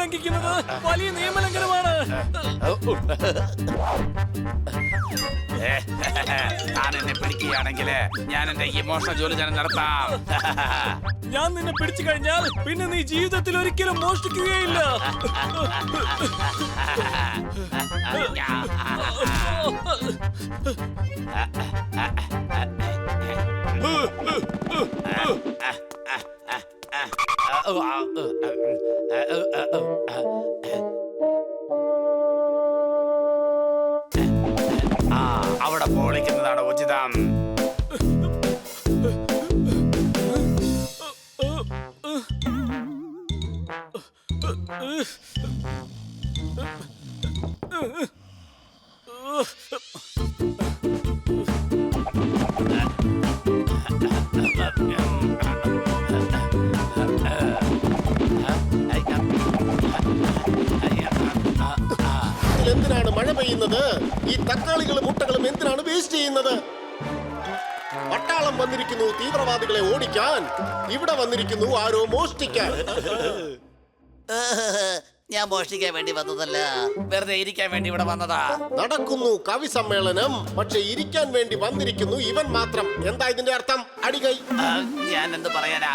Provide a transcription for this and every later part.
ലംഘിക്കുന്നത് വലിയ നിയമലംഘനമാണ്. താൻ എന്നെ പിടിക്കുകയാണെങ്കിൽ ഞാൻ എന്റെ ഈ മോഷണ ജോലി തന്നെ നടത്താം. ഞാൻ നിന്നെ പിടിച്ചു കഴിഞ്ഞാൽ പിന്നെ നീ ജീവിതത്തിൽ ഒരിക്കലും മോഷ്ടിക്കുകയില്ല. അവിടെ പൊളിക്കുന്നതാണ് ഉചിതം. എന്തിനാണ് മഴ പെയ്യുന്നത്? ഈ തക്കാളികളും മുട്ടകളും എന്തിനാണ് വേസ്റ്റ് ചെയ്യുന്നത്? പട്ടാളം വന്നിരിക്കുന്നു തീവ്രവാദികളെ ഓടിക്കാൻ. ഇവിടെ വന്നിരിക്കുന്നു ആരോ മോഷ്ടിക്കാൻ. ഞാൻ മോഷ്ടിക്കാൻ വേണ്ടി വന്നതല്ല, വെറുതെ ഇരിക്കാൻ വേണ്ടി ഇവിടെ വന്നതാ. നടക്കുന്നു കവി സമ്മേളനം, പക്ഷെ ഇരിക്കാൻ വേണ്ടി വന്നിരിക്കുന്നു ഇവൻ മാത്രം. എന്താ ഇതിന്റെ അർത്ഥം? അടികൈ. ഞാൻ എന്ത് പറയാനാ?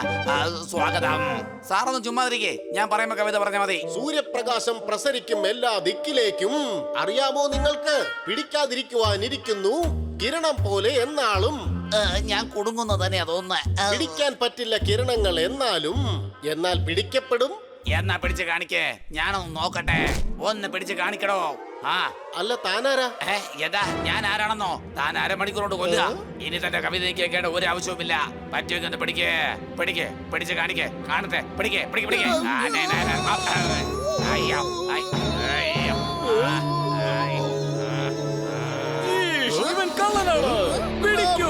സ്വാഗതം. സാറൊന്ന് ചുമ്മാതിരിക്കേ, ഞാൻ പറയുമ്പോ കവിത പറഞ്ഞാൽ മതി. സൂര്യപ്രകാശം പ്രസരിക്കും എല്ലാ ദിക്കിലേക്കും. അറിയാമോ നിങ്ങൾക്ക്? പിടിക്കാതിരിക്കുവാനിരിക്കുന്നു കിരണം പോലെ എന്നാളും. ഞാൻ കുടുങ്ങുന്നു തന്നെ തോന്നുന്നു. പിടിക്കാൻ പറ്റില്ല കിരണങ്ങൾ എന്നാലും. എന്നാൽ പിടിക്കപ്പെടും. എന്നാ പിടിച്ച് കാണിക്കേ, ഞാനൊന്ന് നോക്കട്ടെ. ഒന്ന് പിടിച്ച് കാണിക്കടോ. ആ അല്ല താനാരാ? യഥാ ഞാൻ ആരാണെന്നോ താൻ അരമണിക്കൂർ കൊണ്ട് കൊല്ലുക. ഇനി തന്റെ കവിത കേൾക്കേണ്ട ഒരു ആവശ്യവുമില്ല. പറ്റുമെങ്കിൽ ഒന്ന് പിടിക്കേ, പിടിക്കേ, പിടിച്ച് കാണിക്കേ, കാണട്ടെ. പിടിക്കേ, പിടിക്കേ, പിടിക്കേ. അയ്യോ, അയ്യോ. ഇവൻ കള്ളനാണ്. പിടിക്കൂ.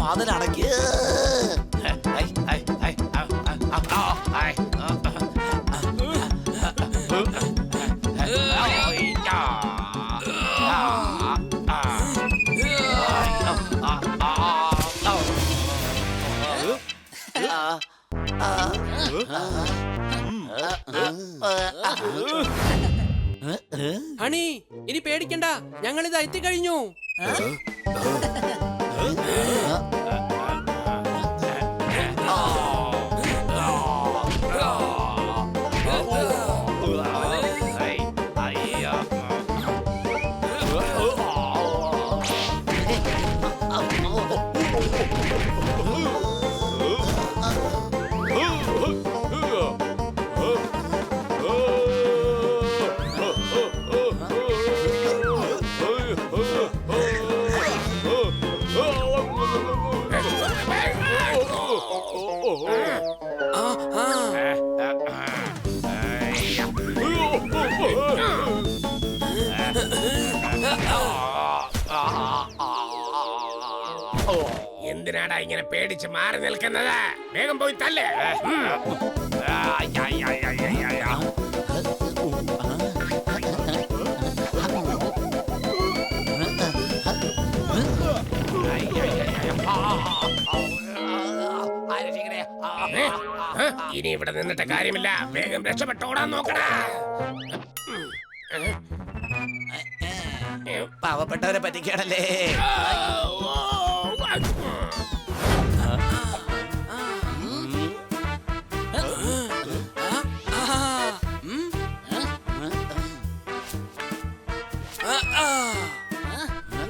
വാതിലടക്ക്. ഹണി, ഇനി പേടിക്കണ്ട, ഞങ്ങളിത് എത്തിക്കഴിഞ്ഞു. എന്തിനാടാ ഇങ്ങനെ പേടിച്ച് മാറി നിൽക്കുന്നത്? വേഗം പോയി തല്ലേ. രക്ഷിക്കണേ. ഇനി ഇവിടെ നിന്നിട്ട് കാര്യമില്ല, വേഗം രക്ഷപ്പെട്ടോടാൻ നോക്കടാ. പാവപ്പെട്ടവരെ പറ്റിക്കാണല്ലേ.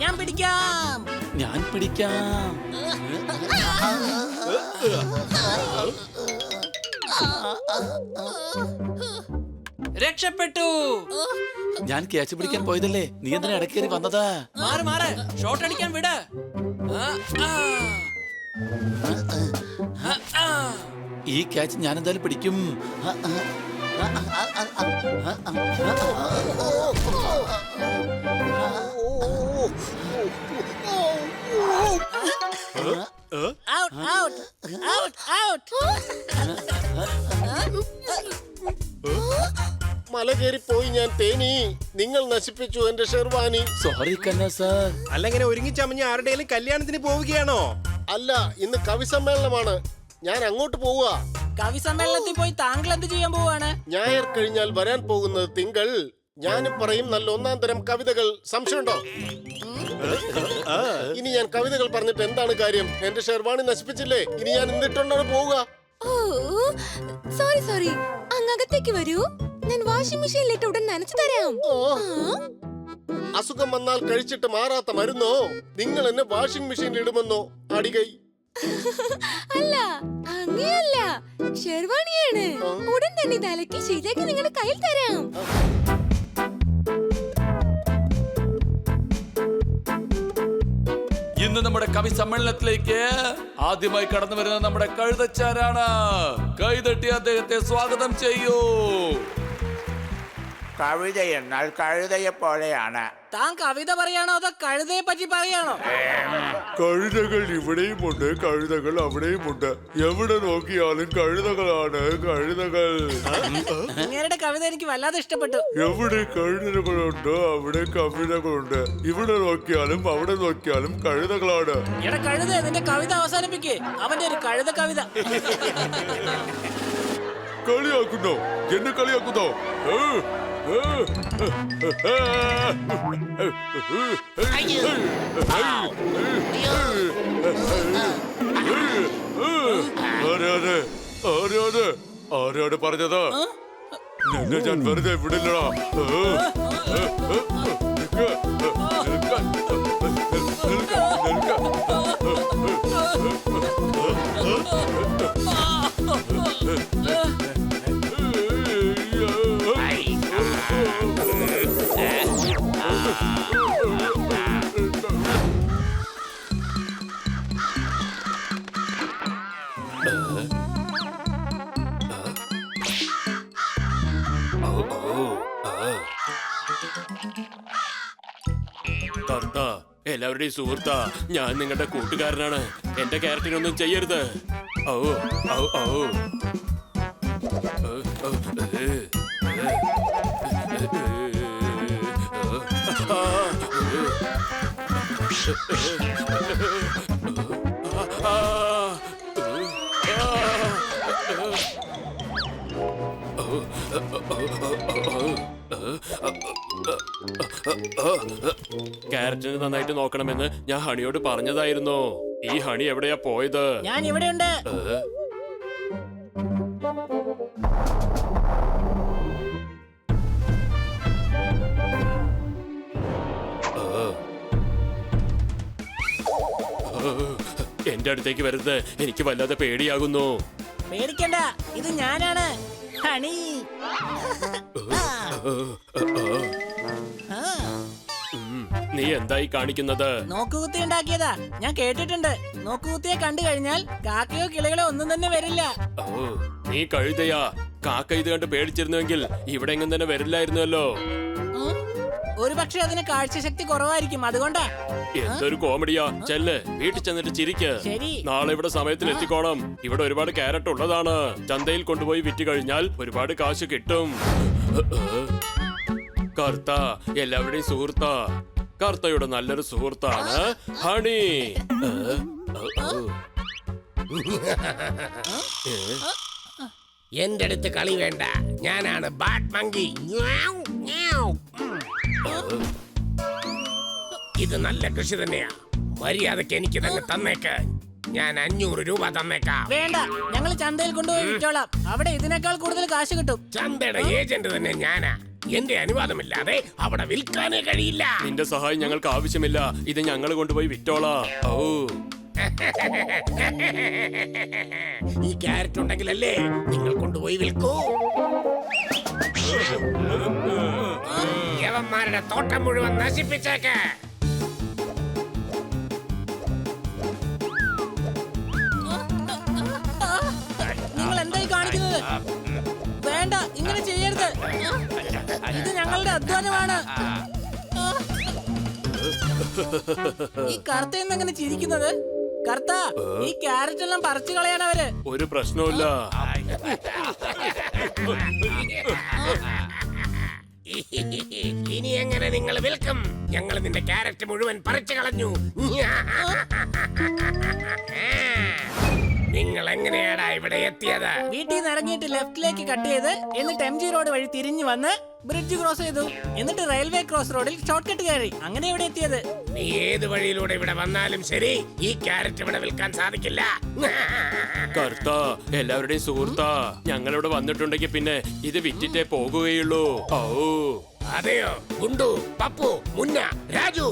ഞാൻ പിടിക്കാം. ഞാൻ പിടിക്കാം. രക്ഷപ്പെട്ടു. ഞാൻ ക്യാച്ച് പിടിക്കാൻ പോയതല്ലേ, നീ എന്തിനാ ഇടക്കേറി വന്നതാ? മാറ് മാറ്, ഷോട്ട് അടിക്കാൻ വിട്. ഈ ക്യാച്ച് ഞാൻ എന്തായാലും പിടിക്കും. Out out out out. മല കയറിപ്പോയി ഞാൻ തേനി. നിങ്ങൾ നശിപ്പിച്ചു എന്റെ ഷെർവാനി. സോറി കന്ന സാർ. അല്ലെങ്ങനെ ഒരുങ്ങിച്ചമഞ്ഞ് ആരുടെയും കല്യാണത്തിന് പോവുകയാണോ? അല്ല, ഇന്ന് കവി സമ്മേളനമാണ്. ഞാൻ അങ്ങോട്ട് പോവുക. കവി സമ്മേളനത്തിൽ പോയി താങ്കൾ എന്ത് ചെയ്യാൻ പോവാണ്? ഞായർ കഴിഞ്ഞാൽ വരാൻ പോകുന്നത് തിങ്കൾ. ഞാനും പറയും നല്ല ഒന്നാം തരം കവിതകൾ. സംശയമുണ്ടോ? ഇനി ഞാൻ കവിതകൾ പറഞ്ഞിട്ട് എന്താണ് കാര്യം? എന്റെ ഷെർവാണി നശിപ്പിച്ചില്ലേ? ഇനി ഞാൻ എന്നിട്ടുണ്ടാണ് പോവുക. ഓ സോറി അങ്ങകത്തേക്ക് വരൂ. ഞാൻ വാഷിംഗ് മെഷീനിലിട്ട് ഉടൻ നനച്ചു തരാം. അസുഖം വന്നാൽ കഴിച്ചിട്ട് മാറാത്ത മരുന്നോ? നിങ്ങൾ എന്നെ വാഷിംഗ് മെഷീനിൽ ഇടുമെന്നോ? അടികൈ. അല്ല, അങ്ങനെയല്ല, ഷെർവാണിയാണ്. ഉടൻ തന്നെ ഇത് അലക്കി ശരിയാക്കി നിങ്ങളുടെ കയ്യിൽ തരാം. ഇന്ന് നമ്മുടെ കവി സമ്മേളനത്തിലേക്ക് ആദ്യമായി കടന്നു വരുന്നത് നമ്മുടെ കഴുതച്ചാരാണ്. കൈതട്ടി അദ്ദേഹത്തെ സ്വാഗതം ചെയ്യൂ. കവിത എന്നാൽ കഴുതയെ പോലെയാണ്. താൻ കവിത പറയാണോ അതോ കഴുതയെ പറ്റി പറയാണോ? കഴുതകൾ ഇവിടെയുമുണ്ട്, കഴുതകൾ അവിടെയുമുണ്ട്. എവിടെ നോക്കിയാലും കഴുതകളാണ്, കഴുതകൾ. അങ്ങേരുടെ കവിത എനിക്ക് വല്ലാതെ ഇഷ്ടപ്പെട്ടു. എവിടെ കഴുതകളുണ്ടോ അവിടെ കവിതകളുണ്ട്. ഇവിടെ നോക്കിയാലും അവിടെ നോക്കിയാലും കഴുതകളാണ്. എടാ കഴുത, നിന്റെ കവിത അവസാനിപ്പിക്കേ. അവന്റെ ഒരു കഴുത കവിത. കളിയാക്കുന്നോ? എന്നെ കളിയാക്കുന്നോ? ആരാണ് പറഞ്ഞത്? നിന്നെ ഞാൻ വെറുതെ വിടില്ലടാ. എല്ലാവരുടെയും സുഹൃത്താ, ഞാൻ നിങ്ങളുടെ കൂട്ടുകാരനാണ്. എന്റെ ക്യാരക്ടറിനൊന്നും ചെയ്യരുത്. ഓ ഓ ഓ ക്യാരറ്റിന് നന്നായിട്ട് നോക്കണമെന്ന് ഞാൻ ഹണിയോട് പറഞ്ഞതായിരുന്നു. ഈ ഹണി എവിടെയാ പോയത്? ഞാൻ ഇവിടെയുണ്ട്. എന്റെ അടുത്തേക്ക് വരുന്നത് എനിക്ക് വല്ലാതെ പേടിയാകുന്നു. പേടിക്കണ്ട, ഇത് ഞാനാണ് ഹണി. നീ എന്തായി കാണിക്കുന്നത്? നോക്കുകുത്തി ഉണ്ടാക്കിയതാ. ഞാൻ കേട്ടിട്ടുണ്ട്, നോക്കുകുത്തിയെ കണ്ടു കഴിഞ്ഞാൽ കാക്കയോ കിളികളോ ഒന്നും തന്നെ വരില്ല. ഓ, നീ കഴുതയാ. കാക്ക ഇത് കണ്ട് പേടിച്ചിരുന്നുവെങ്കിൽ ഇവിടെ എങ്ങും തന്നെ വരില്ലായിരുന്നല്ലോ. ഒരു പക്ഷെ അതിന് കാഴ്ചശക്തി കുറവായിരിക്കും, അതുകൊണ്ടാ. എന്തൊരു കോമഡിയാ. ചെല്ല്, വീട്ടിൽ ചെന്നിട്ട് ചിരിക്ക്. ശരി. നാളെ ഇവിടെ സമയത്തിന് എത്തിക്കോണം. ഇവിടെ ഒരുപാട് ക്യാരറ്റ് ഉള്ളതാണ്. ചന്തയിൽ കൊണ്ടുപോയി വിറ്റ് കഴിഞ്ഞാൽ ഒരുപാട് കാശ് കിട്ടും. കർത്ത എല്ലാവരുടെയും സുഹൃത്താ. കർത്തയുടെ നല്ലൊരു സുഹൃത്താണ് ഹണി. എന്റെ അടുത്ത് കളി വേണ്ട. ഞാനാണ് ബാറ്റ് മങ്കി. ഇത് നല്ല കൃഷി തന്നെയാ. മര്യാദക്ക് എനിക്ക് തന്നെ തന്നേക്ക്. ഞാൻ 500 രൂപ തന്നേക്കാം. വേണ്ട, ഞങ്ങൾ ചന്തയിൽ കൊണ്ടുപോയി വിറ്റോളാം. അവിടെ ഇതിനേക്കാൾ കൂടുതൽ കാശ് കിട്ടും. ചന്തയുടെ ഏജന്റ് തന്നെ ഞാനാ. എന്റെ അനുവാദമില്ലാതെ അവിടെ വിൽക്കാനേ കഴിയില്ല. നിന്റെ സഹായം ഞങ്ങൾക്ക് ആവശ്യമില്ല. ഇത് ഞങ്ങൾ കൊണ്ടുപോയി വിറ്റോളാം. ഓ, ഈ ക്യാരറ്റ് ഉണ്ടെങ്കിലല്ലേ നിങ്ങൾ കൊണ്ടുപോയി വിൽക്കൂ. യവന്മാരുടെ തോട്ടം മുഴുവൻ നശിപ്പിച്ചേക്ക്. നിങ്ങൾ എന്തായി കാണിക്കുന്നത്? വേണ്ട, ഇങ്ങനെ ചെയ്യരുത്. ഇത് ഞങ്ങളുടെ അധ്വാനമാണ്. ഈ കറുത്ത എങ്ങനെ ചിരിക്കുന്നത്? കർത്ത, ഈ ക്യാരറ്റ് എല്ലാം പറിച്ചു കളയാനവര്. ഒരു പ്രശ്നവുമില്ല. ഇനി എങ്ങനെ നിങ്ങൾ വിൽക്കും? ഞങ്ങൾ നിന്റെ ക്യാരറ്റ് മുഴുവൻ പറിച്ചു കളഞ്ഞു. നിങ്ങൾ എങ്ങനെയാടാ ഇവിടെ എത്തിയത്? വീട്ടിൽ നിന്ന് ഇറങ്ങിയിട്ട് ലെഫ്റ്റിലേക്ക് കട്ട് ചെയ്ത് എന്നിട്ട് MG റോഡ് വഴി തിരിഞ്ഞു വന്ന് ബ്രിഡ്ജ് ക്രോസ് ചെയ്തു. എന്നിട്ട് റെയിൽവേ ക്രോസ് റോഡിൽ ഷോർട്ട് കട്ട് കയറി. അങ്ങനെ ഇവിടെ എത്തിയത്. നീ ഏത് വഴിയിലൂടെ ഇവിടെ വന്നാലും ശരി, ഈ ക്യാരറ്റ് ഇവിടെ വിൽക്കാൻ സാധിക്കില്ല. കർത്ത, എല്ലാവരുടെയും സുഹൃത്താ. ഞങ്ങളിവിടെ വന്നിട്ടുണ്ടെങ്കിൽ പിന്നെ ഇത് വിറ്റിട്ടേ പോകുകയുള്ളൂ. ഓ, അതെയോ? ഗുണ്ടു, പപ്പു, മുന്ന, രാജു.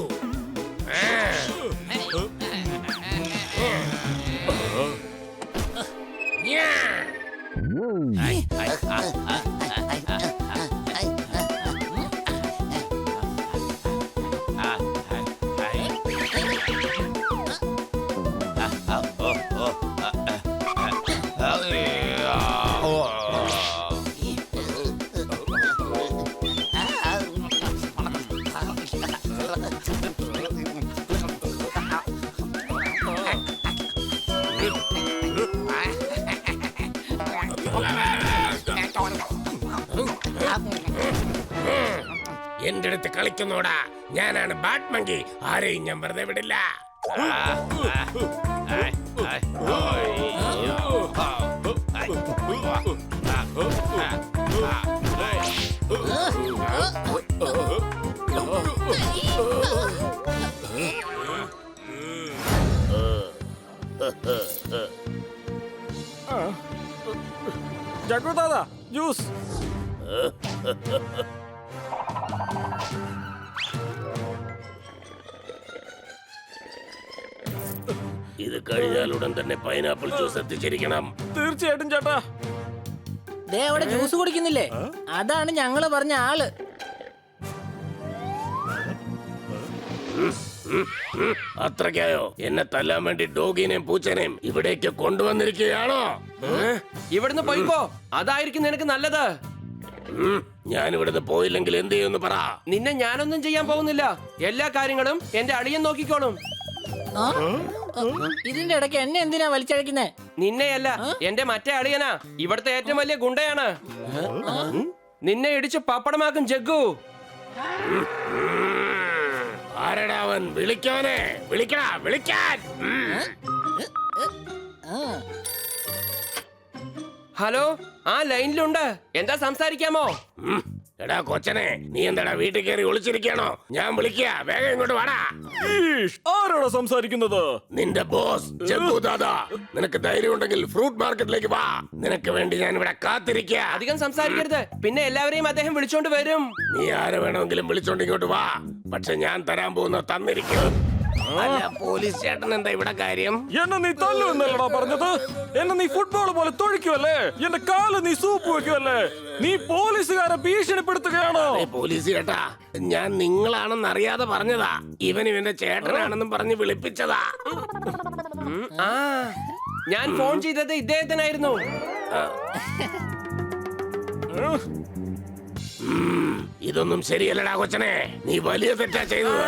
എന്റെ അടുത്ത് കളിക്കുന്നോടാ. ഞാനാണ് ബാറ്റ് മങ്കി. ആരെയും ഞാൻ വെറുതെ വിടില്ല. ജഗ്ഗു ദാദാ, ജ്യൂസ്. ഇത് കഴിഞ്ഞാൽ ഉടൻ തന്നെ പൈനാപ്പിൾ ജ്യൂസ് എത്തിച്ചിരിക്കണം. തീർച്ചയായിട്ടും ചേട്ടാ. ദേ അവിടെ ജ്യൂസ് കുടിക്കുന്നില്ലേ? അതാണ് ഞങ്ങള് പറഞ്ഞ ആള്. അത്രയ്ക്കായോ? എന്നെ തല്ലാൻ വേണ്ടി ഡോഗിനെയും പൂച്ചനെയും ഇവിടേക്ക് കൊണ്ടുവന്നിരിക്കുകയാണോ? ഇവിടുന്ന് പോയിപ്പോ, അതായിരിക്കും നിനക്ക് നല്ലത്. ഞാൻ ഇവിടുന്ന് പോയില്ലെങ്കിൽ എന്ത് ചെയ്യുമെന്ന് പറ. നിന്നെ ഞാനൊന്നും ചെയ്യാൻ പോകുന്നില്ല. എല്ലാ കാര്യങ്ങളും എന്റെ അളിയൻ നോക്കിക്കോളും. ആ? ഇതിന്റെ ഇടയ്ക്ക് എന്നെ എന്തിനാ വലിച്ചഴക്കുന്നേ? നിന്നെയല്ല, എന്റെ മറ്റേ അളിയനാ. ഇവിടുത്തെ ഏറ്റവും വലിയ ഗുണ്ടയാണ്. നിന്നെ ഇടിച്ച് പപ്പടമാക്കും ജഗ്ഗു. ആരടാ അവൻ? വിളിക്കാനെ, വിളിക്കടാ, വിളിക്കാൻ. ഹലോ, ആ ലൈനിലുണ്ട്. എന്താ സംസാരിക്കാമോ? എടാ കൊച്ചനെ, നീ എന്താടാ വീട്ടിൽ കയറി ഒളിച്ചിരിക്കണോ? ഞാൻ വിളിക്കുക, വേഗം ഇങ്ങോട്ട് വാടാ. ആരോടാ സംസാരിക്കുന്നത്? നിന്റെ ബോസ് ജഗ്ഗു ദാദാ. നിനക്ക് ധൈര്യം ഉണ്ടെങ്കിൽ ഫ്രൂട്ട് മാർക്കറ്റിലേക്ക് വാ. നിനക്ക് വേണ്ടി ഞാൻ ഇവിടെ കാത്തിരിക്കുക. അധികം സംസാരിക്കരുത്, പിന്നെ എല്ലാവരെയും അദ്ദേഹം വിളിച്ചോണ്ട് വരും. നീ ആരെ വേണമെങ്കിലും വിളിച്ചോണ്ട് ഇങ്ങോട്ട് വാ. പക്ഷെ ഞാൻ തരാൻ പോകുന്ന തന്നിരിക്കും. അല്ല, പോലീസ് ചേട്ടൻ എന്താ ഇവിടെ കാര്യം? എന്നെ നീ തല്ലു എന്നല്ലടാ പറഞ്ഞത്? എന്നെ നീ ഫുട്ബോൾ പോലെ തൊഴിക്കുമല്ലേ? എന്റെ കാല് നീ സൂപ്പ് വെക്കുമല്ലേ? നീ പോലീസുകാരെ ഭീഷണിപ്പെടുത്തുകയാണോ? പോലീസ് ചേട്ടാ, ഞാൻ നിങ്ങളാണെന്ന് അറിയാതെ പറഞ്ഞതാ. ഇവന്റെ ചേട്ടനാണെന്നും പറഞ്ഞ് വിളിപ്പിച്ചതാ. ആ, ഞാൻ ഫോൺ ചെയ്തത് ഇദ്ദേഹത്തിനായിരുന്നു. ഇതൊന്നും ശരിയല്ലടാ കൊച്ചനെ. നീ വലിയ തെറ്റാ ചെയ്തത്.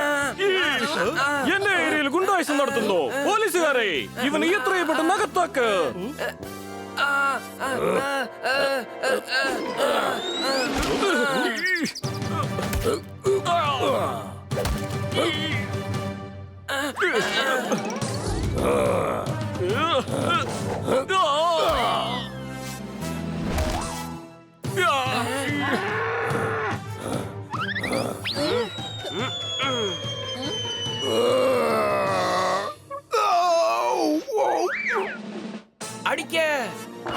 എന്റെ ഏരിയയിൽ ഗുണ്ടായിസം നടത്തുന്നു. പോലീസുകാരെ, ഇവൻ എത്രയും പെട്ടെന്ന് അകത്താക്ക്.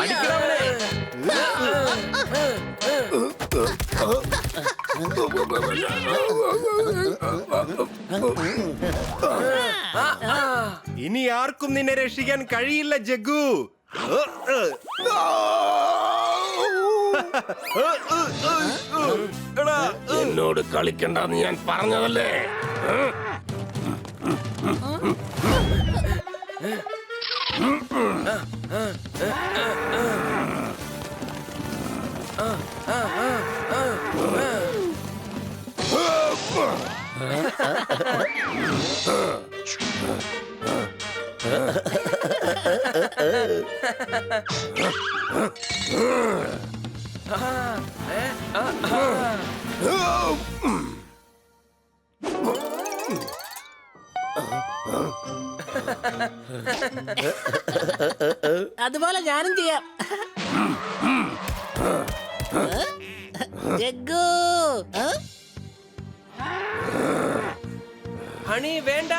അടിക്കണവനെ. ഇനി ആർക്കും നിന്നെ രക്ഷിക്കാൻ കഴിയില്ല ജഗ്ഗു. എന്നോട് കളിക്കണ്ടെന്ന് ഞാൻ പറഞ്ഞതല്ലേ. അതുപോലെ ഞാനും ചെയ്യാം. ജഗ്ഗു, ഹണി വേണ്ട.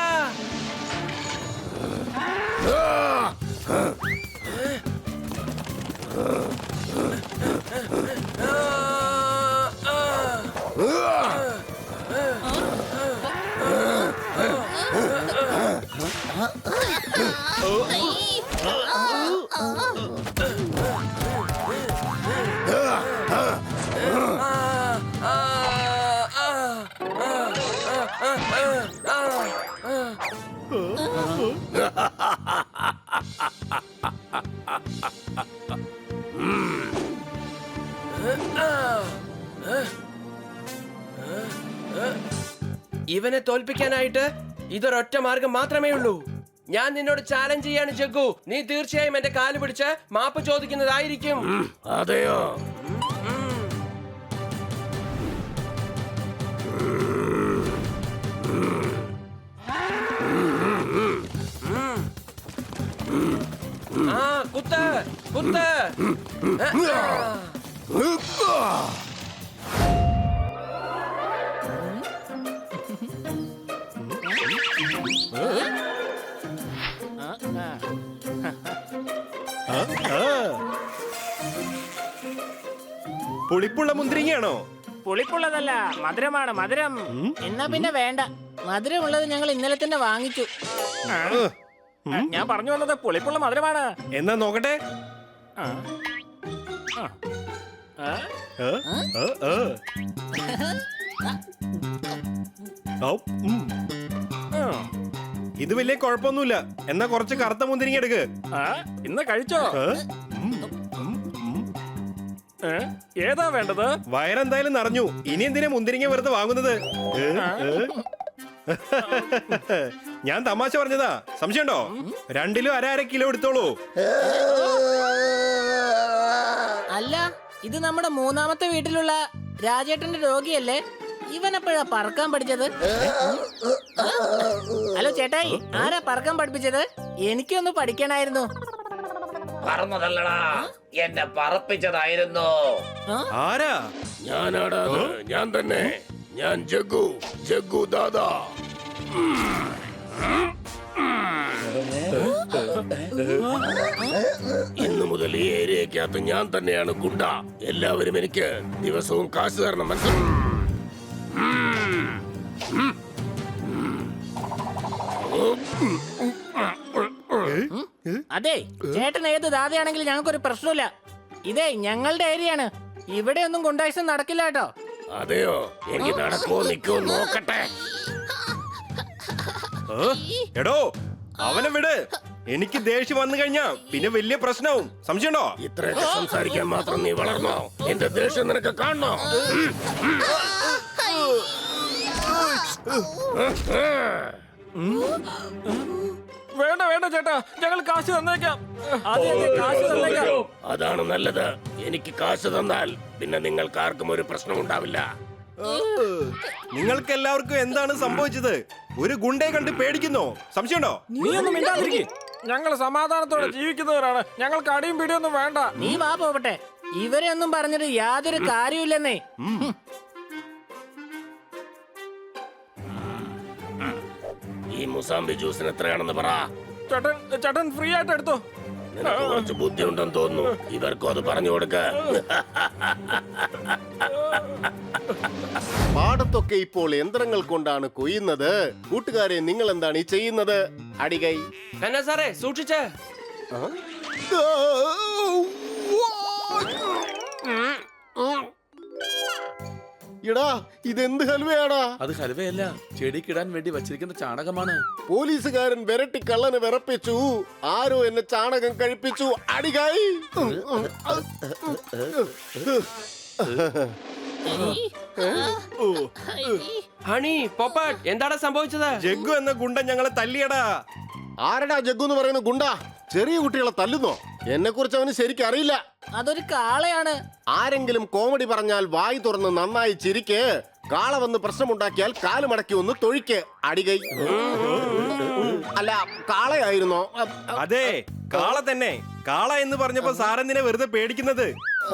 ഇവനെ തോൽപ്പിക്കാനായിട്ട് ഇതൊരൊറ്റ മാർഗം മാത്രമേ ഉള്ളൂ. ഞാൻ നിന്നോട് ചാലഞ്ച് ചെയ്യാണ് ജഗ്ഗു. നീ തീർച്ചയായും എന്റെ കാല് പിടിച്ച് മാപ്പ് ചോദിക്കുന്നതായിരിക്കും. അതെയോ? ആ കുത്ത് കുത്ത്. പുളിപ്പുള്ള മുന്തിരിങ്ങയാണോ? പുളിപ്പുള്ളതല്ല, മധുരമാണ്, മധുരം. എന്നാ പിന്നെ വേണ്ട. മധുരമുള്ളത് ഞങ്ങൾ ഇന്നലെ തന്നെ വാങ്ങിച്ചു. ഞാൻ പറഞ്ഞു വന്നത് പുളിപ്പുള്ള മധുരമാണ്. എന്നാ നോക്കട്ടെ. ഇത് വലിയ കുഴപ്പമൊന്നുമില്ല. എന്നാ കുറച്ച് കറുത്ത മുന്തിരിങ്ങ എടുക്ക്. ഇന്ന് കഴിച്ചോ? ഏതാ വേണ്ടത്? വയറെന്തായാലും നിറഞ്ഞു. ഇനി എന്തിനാ മുന്തിരിങ്ങ വെറുതെ വാങ്ങുന്നത്? ഞാൻ തമാശ പറഞ്ഞതാ. സംശയമുണ്ടോ? 2 അര കിലോ എടുത്തോളൂ. അല്ല, ഇത് നമ്മുടെ 3ാമത്തെ വീട്ടിലുള്ള രാജേട്ടന്റെ രോഗിയല്ലേ? ഇവനെപ്പോഴാ പറക്കാൻ പഠിച്ചത്? ഹലോ ചേട്ടായി, ആരാ പറക്കാൻ പഠിപ്പിച്ചത്? എനിക്കൊന്ന് പഠിക്കണായിരുന്നു. പറന്നതല്ലടാ, എന്നെ പറപ്പിച്ചതായിരുന്നു. ആരാ? ഞാനാടാ അത്. ഞാൻ തന്നെ. ഞാൻ ജഗ്ഗു, ജഗ്ഗു ദാദാ. ഇന്നു മുതൽ ഈ ഏരിയക്കകത്ത് ഞാൻ തന്നെയാണ് ഗുണ്ട. എല്ലാവരും എനിക്ക് ദിവസവും കാശ് തരണം, മനസ്സിലായി? അതെ, ചേട്ടൻ ഏത് ദാതയാണെങ്കിലും ഞങ്ങൾക്കൊരു പ്രശ്നമില്ല. ഇതേ ഞങ്ങളുടെ ഏരിയയാണ്. ഇവിടെ ഒന്നും ഗുണ്ടായിസം നടക്കില്ല കേട്ടോ. അതെയോ? എനിക്ക് നടക്കുമോ നിൽക്കുമോ നോക്കട്ടെ. എടോ, അവനെ വിട്. എനിക്ക് ദേഷ്യം വന്നു കഴിഞ്ഞാ പിന്നെ വലിയ പ്രശ്നവും. സംശയമുണ്ടോ? ഇത്രയൊക്കെ സംസാരിക്കാൻ മാത്രം നീ വളർന്നോ? എന്റെ ദേഷ്യം നിനക്ക് കാണണോ? വേണ്ട വേണ്ട ചേട്ടാ, ഞങ്ങൾ കാശ് തന്നേക്കാം. കാശ് തന്നേക്കാം. അതാണ് നല്ലത്. എനിക്ക് കാശ് തന്നാൽ പിന്നെ നിങ്ങൾക്ക് ആർക്കും ഒരു പ്രശ്നം ഉണ്ടാവില്ല. നിങ്ങൾക്ക് എല്ലാവർക്കും എന്താണ് സംഭവിച്ചത്? ഒരു ഗുണ്ടയെ കണ്ട് പേടിക്കുന്നോ? സംശയമുണ്ടോ? നീ ഒന്നും മിണ്ടാതിരിക്കെ. ഞങ്ങൾ സമാധാനത്തോടെ ജീവിക്കുന്നവരാണ്. ഞങ്ങൾക്ക് അടിയും പിടിയൊന്നും വേണ്ട. നീ വാ പോകട്ടെ. ഇവരെ ഒന്നും പറഞ്ഞിട്ട് യാതൊരു കാര്യമില്ലെന്നേ. ഈ മുസാമ്പി ജ്യൂസിന് എത്രയാണെന്ന് പറ. ചേട്ടൻ ഫ്രീ ആയിട്ട് എടുത്തോ. നിനക്ക് കുറച്ച് ബുദ്ധിയുണ്ടെന്ന് തോന്നുന്നു. ഇവർക്കും അത് പറഞ്ഞു കൊടുക്ക. പാടത്തൊക്കെ ഇപ്പോൾ യന്ത്രങ്ങൾ കൊണ്ടാണ് കൊയ്യുന്നത്. കൂട്ടുകാരെ, നിങ്ങൾ എന്താണ് ഈ ചെയ്യുന്നത്? അടികൈ. കന്ന സാറേ സൂക്ഷിച്ച്. എടാ, ഇതെന്ത് ഹൽവയാടാ? അത് ഹൽവയല്ല, ചെടിക്കിടാൻ വേണ്ടി വച്ചിരിക്കുന്ന ചാണകമാണ്. പോലീസുകാരൻ വിരട്ടി കള്ളന് വിറപ്പിച്ചു. ആരോ എന്നെ ചാണകം കഴിപ്പിച്ചു. അടികൈ. ഹണി പോപ്പട്ട് എന്താണ് സംഭവിച്ചത്? ജഗ്ഗു എന്ന ഗുണ്ടൻ ഞങ്ങളെ തല്ലിയടാ. ആരടാ ജഗ്ഗു എന്ന് പറയുന്ന ഗുണ്ട? ചെറിയ കുട്ടികളെ തല്ലുന്നോ? എന്നെ കുറിച്ച് അവന് ശരിക്കും അറിയില്ല. അതൊരു കാളയാണ്. ആരെങ്കിലും കോമഡി പറഞ്ഞാൽ വായി തുറന്ന് നന്നായി ചിരിക്ക്. കാള വന്ന് പ്രശ്നമുണ്ടാക്കിയാൽ കാല് മടക്കി ഒന്ന് തൊഴിക്ക്. അടികൈ. അല്ല, കാളയായിരുന്നോ? അതെ, കാള തന്നെ. കാള എന്ന് പറഞ്ഞപ്പോ സാറെന്തിനെ വെറുതെ പേടിക്കുന്നത്?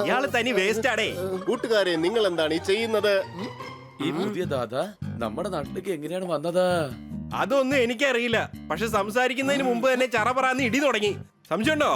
ഇയാള് തനി വേസ്റ്റാടേ. കൂട്ടുകാരെ, നിങ്ങൾ എന്താണ് ഈ ചെയ്യുന്നത്? ഈ പുതിയ ദാദ നമ്മുടെ നാട്ടിലേക്ക് എങ്ങനെയാണ് വന്നത്? അതൊന്നും എനിക്കറിയില്ല. പക്ഷെ സംസാരിക്കുന്നതിന് മുമ്പ് തന്നെ ചറപറാന്ന് ഇടി തുടങ്ങി. സംശയമുണ്ടോ?